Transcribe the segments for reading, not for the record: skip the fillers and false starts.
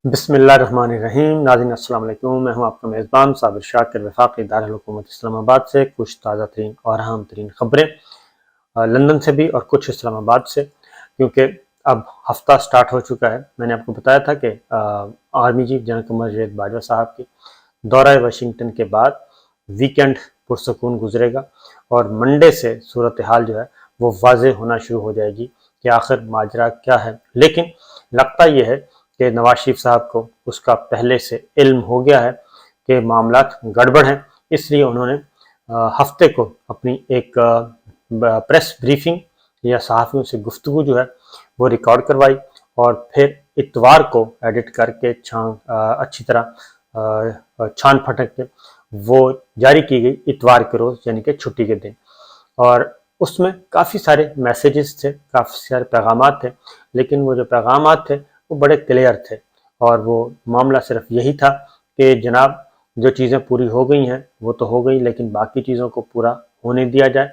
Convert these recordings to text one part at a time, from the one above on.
بسم اللہ الرحمن الرحیم۔ ناظرین السلام علیکم، میں ہوں آپ کا میزبان صابر شاکر وفاقی دارالحکومت اسلام آباد سے۔ کچھ تازہ ترین اور اہم ترین خبریں لندن سے بھی اور کچھ اسلام آباد سے، کیونکہ اب ہفتہ سٹارٹ ہو چکا ہے۔ میں نے آپ کو بتایا تھا کہ army chief general Qamar Javed Bajwa صاحب کی دورہ واشنگٹن کے بعد ویکینڈ پرسکون گزرے گا اور منڈے سے صورتحال جو ہے وہ واضح ہونا شروع ہو جائے گی کہ آخر ماجرا کیا ہے۔ لیکن لگتا یہ ہے کہ نواز شریف صاحب کو اس کا پہلے سے علم ہو گیا ہے کہ معاملات گڑبڑ ہیں، اس لیے انہوں نے ہفتے کو اپنی ایک پریس بریفنگ یا صحافیوں سے گفتگو جو ہے وہ ریکارڈ کروائی اور پھر اتوار کو ایڈٹ کر کے اچھی طرح چھان پھٹک کے وہ جاری کی گئی اتوار کے روز، یعنی کہ چھٹی کے دن۔ اور اس میں کافی سارے میسیجز تھے، کافی سارے پیغامات تھے، لیکن وہ جو پیغامات تھے وہ بڑے کلیئر تھے اور وہ معاملہ صرف یہی تھا کہ جناب جو چیزیں پوری ہو گئی ہیں وہ تو ہو گئی، لیکن باقی چیزوں کو پورا ہونے دیا جائے۔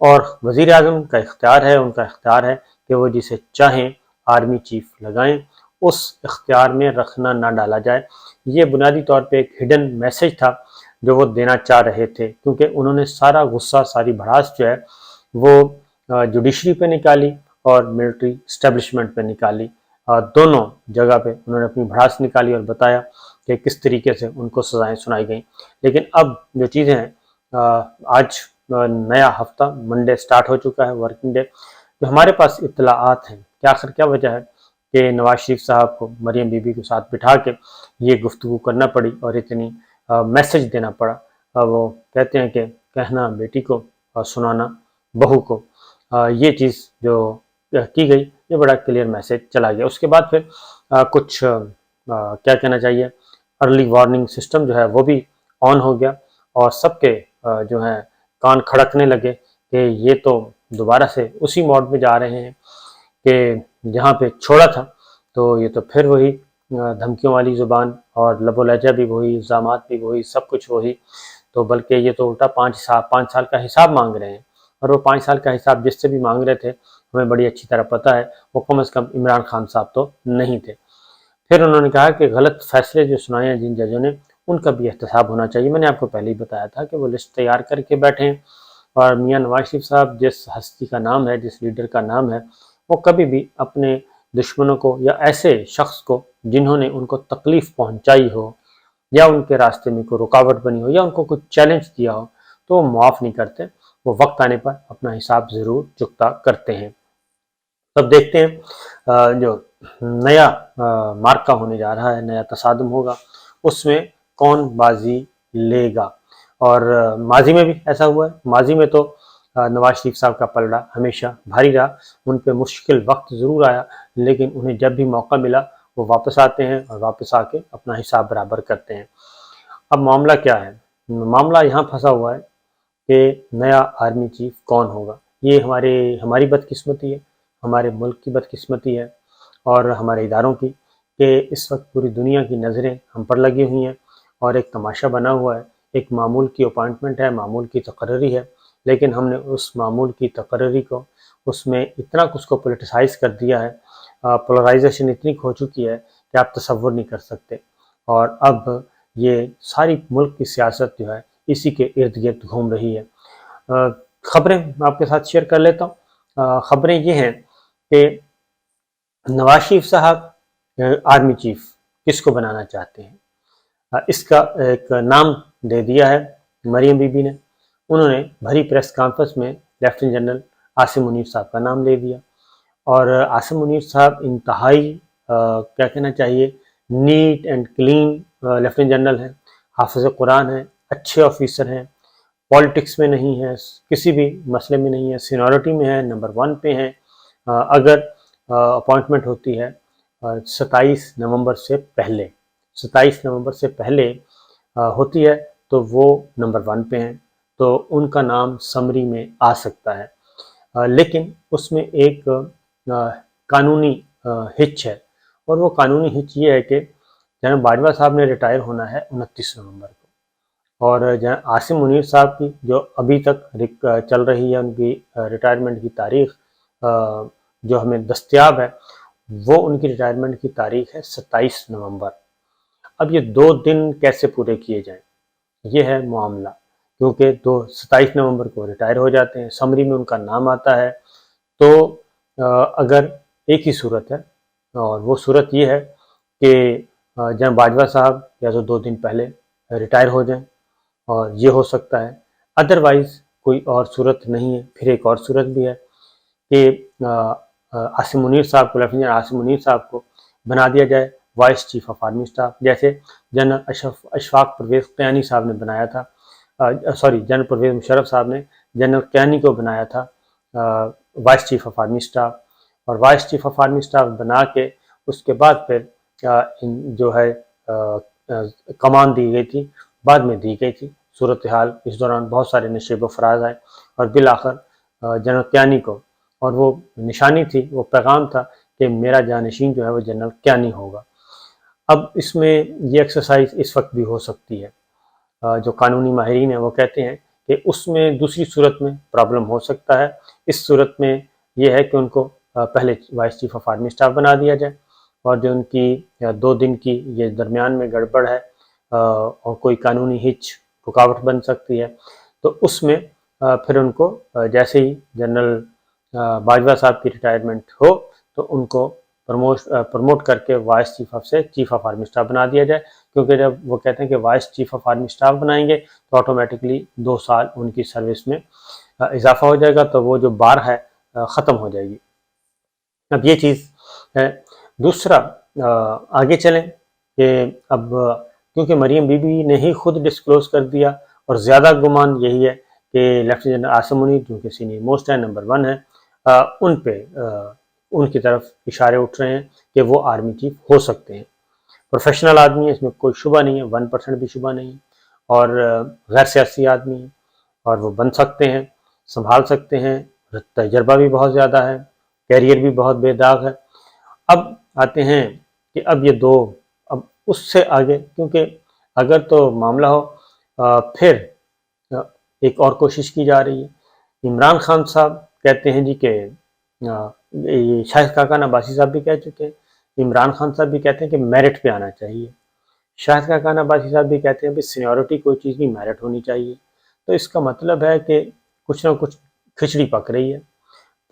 اور وزیر اعظم کا اختیار ہے، ان کا اختیار ہے کہ وہ جسے چاہیں آرمی چیف لگائیں، اس اختیار میں رکھنا نہ ڈالا جائے۔ یہ بنیادی طور پہ ایک ہڈن میسیج تھا جو وہ دینا چاہ رہے تھے، کیونکہ انہوں نے سارا غصہ، ساری بھڑاس جو ہے وہ جوڈیشری پہ نکالی اور ملٹری اسٹیبلشمنٹ پہ نکالی۔ دونوں جگہ پہ انہوں نے اپنی بھڑاس نکالی اور بتایا کہ کس طریقے سے ان کو سزائیں سنائی گئیں۔ لیکن اب جو چیزیں ہیں، آج نیا ہفتہ منڈے سٹارٹ ہو چکا ہے، ورکنگ ڈے۔ جو ہمارے پاس اطلاعات ہیں کہ آخر کیا وجہ ہے کہ نواز شریف صاحب کو مریم بی بی کو ساتھ بٹھا کے یہ گفتگو کرنا پڑی اور اتنی میسج دینا پڑا۔ وہ کہتے ہیں کہ کہنا بیٹی کو اور سنانا بہو کو، یہ چیز جو کی گئی یہ بڑا کلیئر میسیج چلا گیا۔ اس کے بعد پھر کچھ کیا کہنا چاہیے، ارلی وارننگ سسٹم جو ہے وہ بھی آن ہو گیا اور سب کے جو ہیں کان کھڑکنے لگے کہ یہ تو دوبارہ سے اسی موڈ میں جا رہے ہیں کہ جہاں پہ چھوڑا تھا، تو یہ تو پھر وہی دھمکیوں والی زبان اور لب و لہجہ بھی وہی، الزامات بھی وہی، سب کچھ وہی۔ تو بلکہ یہ تو الٹا 5 سال کا حساب مانگ رہے ہیں، اور وہ 5 سال کا حساب جس سے بھی مانگ رہے تھے ہمیں بڑی اچھی طرح پتہ ہے وہ کم از کم عمران خان صاحب تو نہیں تھے۔ پھر انہوں نے کہا کہ غلط فیصلے جو سنائے ہیں جن ججوں نے، ان کا بھی احتساب ہونا چاہیے۔ میں نے آپ کو پہلے ہی بتایا تھا کہ وہ لسٹ تیار کر کے بیٹھے ہیں، اور میاں نواز شریف صاحب جس ہستی کا نام ہے، جس لیڈر کا نام ہے، وہ کبھی بھی اپنے دشمنوں کو یا ایسے شخص کو جنہوں نے ان کو تکلیف پہنچائی ہو یا ان کے راستے میں کوئی رکاوٹ بنی ہو یا ان کو کچھ چیلنج دیا ہو، تو وہ معاف نہیں کرتے، وہ وقت آنے پر اپنا حساب ضرور چکتا کرتے ہیں۔ تب دیکھتے ہیں جو نیا مارکہ ہونے جا رہا ہے، نیا تصادم ہوگا، اس میں کون بازی لے گا۔ اور ماضی میں بھی ایسا ہوا ہے، ماضی میں تو نواز شریف صاحب کا پلڑا ہمیشہ بھاری رہا، ان پہ مشکل وقت ضرور آیا، لیکن انہیں جب بھی موقع ملا وہ واپس آتے ہیں اور واپس آ کے اپنا حساب برابر کرتے ہیں۔ اب معاملہ کیا ہے؟ معاملہ یہاں پھنسا ہوا ہے کہ نیا آرمی چیف کون ہوگا۔ یہ ہماری بدقسمتی ہے، ہمارے ملک کی بدقسمتی ہے اور ہمارے اداروں کی، کہ اس وقت پوری دنیا کی نظریں ہم پر لگی ہوئی ہیں اور ایک تماشا بنا ہوا ہے، ایک معمول کی اپائنٹمنٹ ہے، معمول کی تقرری ہے، لیکن ہم نے اس معمول کی تقرری کو، اس میں اتنا کچھ کو پولیٹیسائز کر دیا ہے، پولرائزیشن اتنی ہو چکی ہے کہ آپ تصور نہیں کر سکتے۔ اور اب یہ ساری ملک کی سیاست جو ہے اسی کے ارد گرد گھوم رہی ہے۔ خبریں آپ کے ساتھ شیئر کر لیتا ہوں۔ خبریں یہ ہیں کہ نواز شریف صاحب آرمی چیف کس کو بنانا چاہتے ہیں، اس کا ایک نام دے دیا ہے مریم بی بی نے۔ انہوں نے بھری پریس کانفرنس میں لیفٹیننٹ جنرل عاصم منیر صاحب کا نام لے دیا، اور عاصم منیر صاحب انتہائی کیا کہنا چاہیے neat and clean lieutenant general ہیں، حافظ قرآن ہیں، اچھے آفیسر ہیں، پالیٹکس میں نہیں ہے، کسی بھی مسئلے میں نہیں ہے، سینیورٹی میں ہے، نمبر 1 پہ ہیں۔ اگر اپوائنٹمنٹ ہوتی ہے 27 نومبر سے پہلے ہوتی ہے تو وہ نمبر 1 پہ ہیں، تو ان کا نام سمری میں آ سکتا ہے۔ لیکن اس میں ایک قانونی ہچ ہے، اور وہ قانونی ہچ یہ ہے کہ جناب باجوہ صاحب نے ریٹائر ہونا ہے 29 نومبر کو، اور عاصم منیر صاحب کی جو ابھی تک چل رہی ہے ان کی ریٹائرمنٹ کی تاریخ جو ہمیں دستیاب ہے، وہ ان کی ریٹائرمنٹ کی تاریخ ہے 27 نومبر۔ اب یہ 2 دن کیسے پورے کیے جائیں، یہ ہے معاملہ، کیونکہ 27 نومبر کو ریٹائر ہو جاتے ہیں، سمری میں ان کا نام آتا ہے۔ تو اگر ایک ہی صورت ہے، اور وہ صورت یہ ہے کہ جناب باجوہ صاحب یا تو 2 دن پہلے ریٹائر ہو جائیں، اور یہ ہو سکتا ہے۔ ادروائز کوئی اور صورت نہیں ہے۔ پھر ایک اور صورت بھی ہے کہ عاصم منیر صاحب کو، لیفٹیننٹ عاصم منیر صاحب کو بنا دیا جائے voice chief of army staff, جیسے جنرل اشفاق پرویز قیانی صاحب نے بنایا تھا، جنرل پرویز مشرف صاحب نے جنرل قیانی کو بنایا تھا vice chief of army staff, اور vice chief of army staff بنا کے اس کے بعد پھر جو ہے کمان دی گئی تھی، بعد میں دی گئی تھی۔ صورتحال اس دوران بہت سارے نشیب و فراز آئے، اور بالآخر جنرل قیانی کو، اور وہ نشانی تھی، وہ پیغام تھا کہ میرا جانشین جو ہے وہ جنرل قیانی ہوگا۔ اب اس میں یہ ایکسرسائز اس وقت بھی ہو سکتی ہے، جو قانونی ماہرین ہیں وہ کہتے ہیں کہ اس میں دوسری صورت میں پرابلم ہو سکتا ہے۔ اس صورت میں یہ ہے کہ ان کو پہلے voice chief of army staff بنا دیا جائے، اور جو ان کی 2 دن کی یہ درمیان میں گڑبڑ ہے اور کوئی قانونی ہچ رکاوٹ بن سکتی ہے، تو اس میں پھر ان کو جیسے ہی جنرل باجوہ صاحب کی ریٹائرمنٹ ہو تو ان کو پروموٹ کر کے وائس چیف آف سے چیف آف آرمی اسٹاف بنا دیا جائے، کیونکہ جب وہ کہتے ہیں کہ voice chief of army staff بنائیں گے تو آٹومیٹکلی 2 سال ان کی سروس میں اضافہ ہو جائے گا، تو وہ جو بار ہے ختم ہو جائے گی۔ اب یہ چیز ہے۔ دوسرا آگے چلیں کہ اب کیونکہ مریم بی بی نے ہی خود ڈسکلوز کر دیا، اور زیادہ گمان یہی ہے کہ لیفٹیننٹ جنرل عاصم منیر جو کہ سینئر موسٹ ہے، نمبر 1 ہے، ان پہ ان کی طرف اشارے اٹھ رہے ہیں کہ وہ آرمی چیف ہو سکتے ہیں۔ پروفیشنل آدمی ہے، اس میں کوئی شبہ نہیں ہے، 1% بھی شبہ نہیں ہے، اور غیر سیاسی آدمی ہے، اور وہ بن سکتے ہیں، سنبھال سکتے ہیں، تجربہ بھی بہت زیادہ ہے، کیریئر بھی بہت بے داغ ہے۔ اب آتے ہیں کہ اب یہ 2، اب اس سے آگے، کیونکہ اگر تو معاملہ ہو پھر ایک اور کوشش کی جا رہی ہے۔ عمران خان صاحب کہتے ہیں جی کہ شاہد خاقان عباسی صاحب بھی کہہ چکے ہیں، عمران خان صاحب بھی کہتے ہیں کہ میرٹ پہ آنا چاہیے، شاہد خاقان عباسی صاحب بھی کہتے ہیں کہ سینیورٹی کوئی چیز کی میرٹ ہونی چاہیے۔ تو اس کا مطلب ہے کہ کچھ نہ کچھ کھچڑی پک رہی ہے۔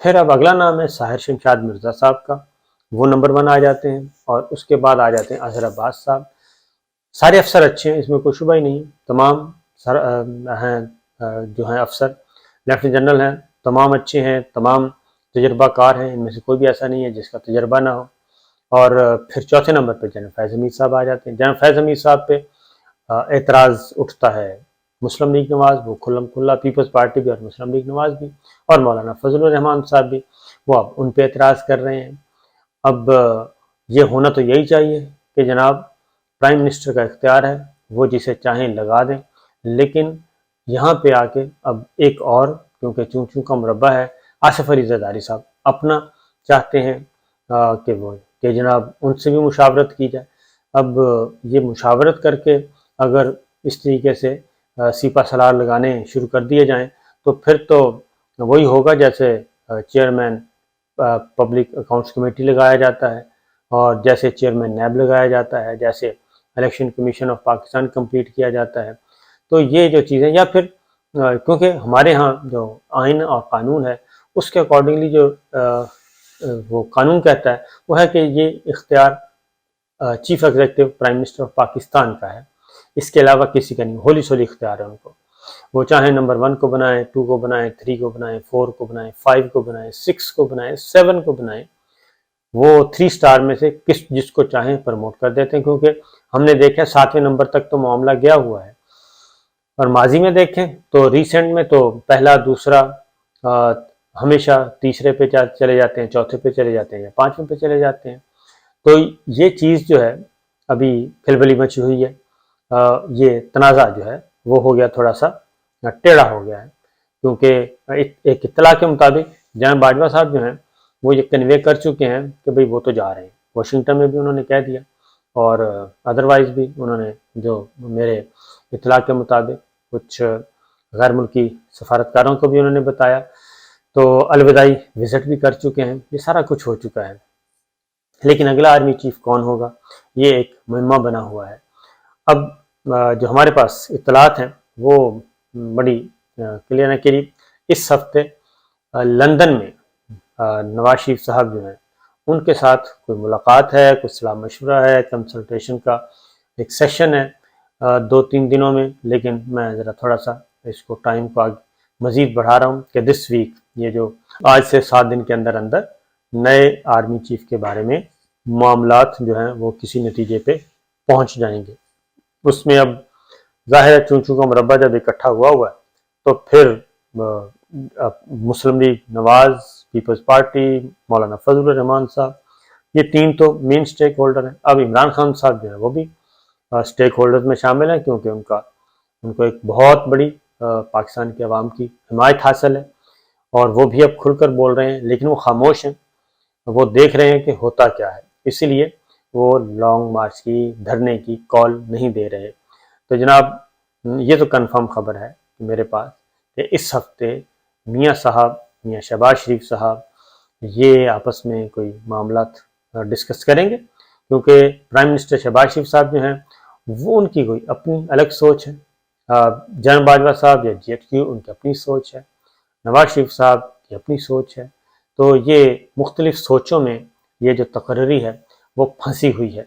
پھر اب اگلا نام ہے ساحر شمشاد مرزا صاحب کا، وہ نمبر 1 آ جاتے ہیں، اور اس کے بعد آ جاتے ہیں اظہر عباس صاحب۔ سارے افسر اچھے ہیں، اس میں کوئی شبہ ہی نہیں، تمام ہیں جو ہیں افسر لیفٹیننٹ جنرل ہیں، تمام اچھے ہیں، تمام تجربہ کار ہیں، ان میں سے کوئی بھی ایسا نہیں ہے جس کا تجربہ نہ ہو۔ اور پھر چوتھے نمبر پہ جنرل فیض حمید صاحب آ جاتے ہیں۔ جنرل فیض حمید صاحب پہ اعتراض اٹھتا ہے مسلم لیگ نواز، وہ کھلم کھلا پیپلز پارٹی بھی اور مسلم لیگ نواز بھی، اور مولانا فضل الرحمان صاحب بھی، وہ اب ان پہ اعتراض کر رہے ہیں۔ اب یہ ہونا تو یہی چاہیے کہ جناب پرائم منسٹر کا اختیار ہے، وہ جسے چاہیں لگا دیں، لیکن یہاں پہ آ کے اب ایک اور، کیونکہ چون چون کا مربع ہے، آصف علی زرداری صاحب اپنا چاہتے ہیں کہ جناب ان سے بھی مشاورت کی جائے۔ اب یہ مشاورت کر کے اگر اس طریقے سے سیپا سالار لگانے شروع کر دیے جائیں تو پھر تو وہی ہوگا جیسے چیئرمین پبلک اکاؤنٹس کمیٹی لگایا جاتا ہے، اور جیسے چیئرمین نیب لگایا جاتا ہے، جیسے election commission of Pakistan complete کیا جاتا ہے۔ تو یہ جو چیزیں، یا پھر کیونکہ ہمارے ہاں جو آئین اور قانون ہے اس کے اکارڈنگلی جو وہ قانون کہتا ہے وہ ہے کہ یہ اختیار chief executive prime minister of Pakistan کا ہے، اس کے علاوہ کسی کا نہیں، ہولی سولی اختیار ہے ان کو۔ وہ چاہیں نمبر 1 کو بنائیں، 2 کو بنائیں، 3 کو بنائیں، 4 کو بنائیں، 5 کو بنائیں، 6 کو بنائیں، 7 کو بنائیں، وہ 3 سٹار میں سے جس کو چاہیں پروموٹ کر دیتے ہیں، کیونکہ ہم نے دیکھا 7ویں نمبر تک تو معاملہ گیا ہوا ہے، اور ماضی میں دیکھیں تو ریسنٹ میں تو پہلا دوسرا ہمیشہ تیسرے پہ چلے جاتے ہیں، چوتھے پہ چلے جاتے ہیں، یا 5ویں پہ چلے جاتے ہیں۔ تو یہ چیز جو ہے ابھی کھلبلی مچی ہوئی ہے، یہ تنازع جو ہے وہ ہو گیا، تھوڑا سا ٹیڑھا ہو گیا ہے، کیونکہ ایک اطلاع کے مطابق جناب باجوہ صاحب جو ہیں وہ یہ کنوے کر چکے ہیں کہ بھئی وہ تو جا رہے ہیں، واشنگٹن میں بھی انہوں نے کہہ دیا، اور ادروائز بھی انہوں نے جو میرے اطلاع کے مطابق کچھ غیر ملکی سفارتکاروں کو بھی انہوں نے بتایا، تو الوداعی وزٹ بھی کر چکے ہیں، یہ سارا کچھ ہو چکا ہے۔ لیکن اگلا آرمی چیف کون ہوگا یہ ایک معمہ بنا ہوا ہے۔ اب جو ہمارے پاس اطلاعات ہیں وہ بڑی کلیئر ہیں کہ اس ہفتے لندن میں نواز شریف صاحب جو ہیں ان کے ساتھ کوئی ملاقات ہے، کوئی صلاح مشورہ ہے، کنسلٹیشن کا ایک سیشن ہے 2-3 دنوں میں، لیکن میں ذرا تھوڑا سا اس کو ٹائم کو مزید بڑھا رہا ہوں کہ دس ویک، یہ جو آج سے 7 دن کے اندر اندر نئے آرمی چیف کے بارے میں معاملات جو ہیں وہ کسی نتیجے پہ پہنچ جائیں گے۔ اس میں اب ظاہر ہے چون کا مربع جب اکٹھا ہوا ہے تو پھر مسلم لیگ نواز، پیپلز پارٹی، مولانا فضل الرحمان صاحب، یہ 3 تو مین سٹیک ہولڈر ہیں۔ اب عمران خان صاحب جو ہیں وہ بھی سٹیک ہولڈرز میں شامل ہیں، کیونکہ ان کو ایک بہت بڑی پاکستان کے عوام کی حمایت حاصل ہے، اور وہ بھی اب کھل کر بول رہے ہیں، لیکن وہ خاموش ہیں، وہ دیکھ رہے ہیں کہ ہوتا کیا ہے، اسی لیے وہ لانگ مارچ کی، دھرنے کی کال نہیں دے رہے۔ تو جناب یہ تو کنفرم خبر ہے میرے پاس کہ اس ہفتے میاں شہباز شریف صاحب یہ آپس میں کوئی معاملات ڈسکس کریں گے، کیونکہ پرائم منسٹر شہباز شریف صاحب جو ہیں وہ ان کی کوئی اپنی الگ سوچ ہے، جنرل باجوہ صاحب یا جی ایچ کیو ان کی اپنی سوچ ہے، نواز شریف صاحب کی اپنی سوچ ہے، تو یہ مختلف سوچوں میں یہ جو تقرری ہے وہ پھنسی ہوئی ہے،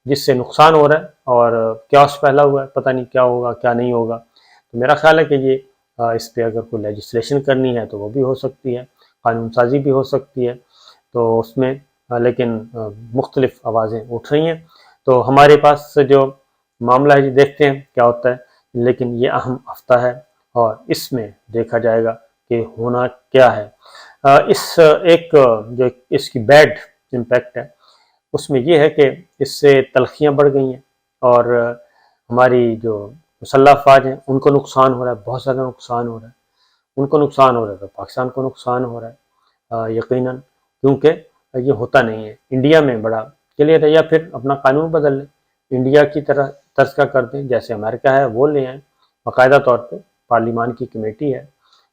جس سے نقصان ہو رہا ہے اور کیوس پھیلا ہوا ہے، پتہ نہیں کیا ہوگا کیا نہیں ہوگا۔ تو میرا خیال ہے کہ یہ اس پہ اگر کوئی لیجسلیشن کرنی ہے تو وہ بھی ہو سکتی ہے، قانون سازی بھی ہو سکتی ہے، تو اس میں لیکن مختلف آوازیں اٹھ رہی ہیں۔ تو ہمارے پاس جو معاملہ ہے دیکھتے ہیں کیا ہوتا ہے، لیکن یہ اہم ہفتہ ہے اور اس میں دیکھا جائے گا کہ ہونا کیا ہے۔ اس ایک جو اس کی بیڈ امپیکٹ ہے اس میں یہ ہے کہ اس سے تلخیاں بڑھ گئی ہیں، اور ہماری جو مسلح افواج ہیں ان کو نقصان ہو رہا ہے، بہت زیادہ نقصان ہو رہا ہے، ان کو نقصان ہو رہا ہے تو پاکستان کو نقصان ہو رہا ہے یقیناً، کیونکہ یہ ہوتا نہیں ہے انڈیا میں بڑا کلیئر ہے۔ یا پھر اپنا قانون بدل لیں، انڈیا کی طرح طرز کا کر دیں، جیسے امریکہ ہے وہ لے آئیں، باقاعدہ طور پہ پارلیمان کی کمیٹی ہے،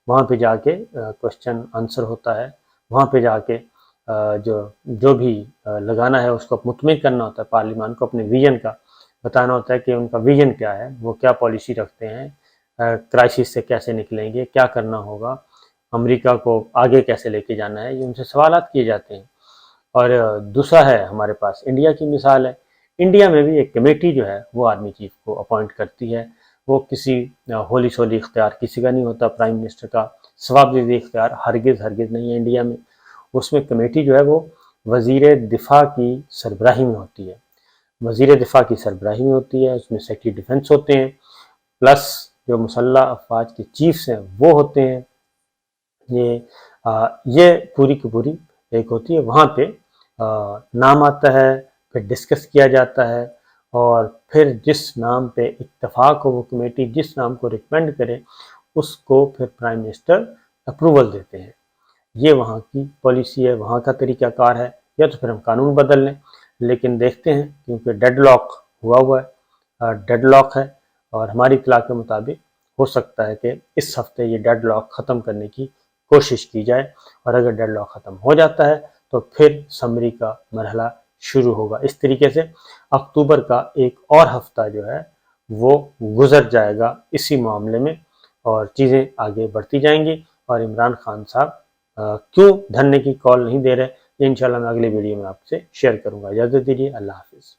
وہاں پہ جا کے کوشچن آنسر ہوتا ہے، وہاں پہ جا کے جو بھی لگانا ہے اس کو مطمئن کرنا ہوتا ہے، پارلیمان کو اپنے ویژن کا بتانا ہوتا ہے کہ ان کا ویژن کیا ہے، وہ کیا پالیسی رکھتے ہیں، کرائسس سے کیسے نکلیں گے، کیا کرنا ہوگا، امریکہ کو آگے کیسے لے کے جانا ہے، یہ ان سے سوالات کیے جاتے ہیں۔ اور دوسرا ہے ہمارے پاس انڈیا کی مثال ہے، انڈیا میں بھی ایک کمیٹی جو ہے وہ آرمی چیف کو اپوائنٹ کرتی ہے، وہ کسی ہولی سولی اختیار کسی کا نہیں ہوتا، پرائم منسٹر کا ثوابدیدی اختیار ہرگز نہیں ہے انڈیا میں۔ اس میں کمیٹی جو ہے وہ وزیر دفاع کی سربراہی میں ہوتی ہے، وزیر دفاع کی سربراہی میں ہوتی ہے، اس میں سیکرٹری ڈیفنس ہوتے ہیں، پلس جو مسلح افواج کے چیفز ہیں وہ ہوتے ہیں، یہ پوری کی پوری ایک ہوتی ہے، وہاں پہ نام آتا ہے، پھر ڈسکس کیا جاتا ہے، اور پھر جس نام پہ اتفاق ہو وہ کمیٹی جس نام کو ریکمینڈ کرے اس کو پھر پرائم منسٹر اپروول دیتے ہیں۔ یہ وہاں کی پالیسی ہے، وہاں کا طریقہ کار ہے، یا تو پھر ہم قانون بدل لیں، لیکن دیکھتے ہیں کیونکہ ڈیڈ لاک ہوا ہے، ڈیڈ لاک ہے، اور ہماری اطلاع کے مطابق ہو سکتا ہے کہ اس ہفتے یہ ڈیڈ لاک ختم کرنے کی کوشش کی جائے، اور اگر ڈیڈ لاک ختم ہو جاتا ہے تو پھر سمری کا مرحلہ شروع ہوگا۔ اس طریقے سے اکتوبر کا ایک اور ہفتہ جو ہے وہ گزر جائے گا اسی معاملے میں، اور چیزیں آگے بڑھتی جائیں گی، اور عمران خان صاحب کیوں دھرنے کی کال نہیں دے رہے، یہ انشاءاللہ میں اگلی ویڈیو میں آپ سے شیئر کروں گا۔ اجازت دیجیے، اللہ حافظ۔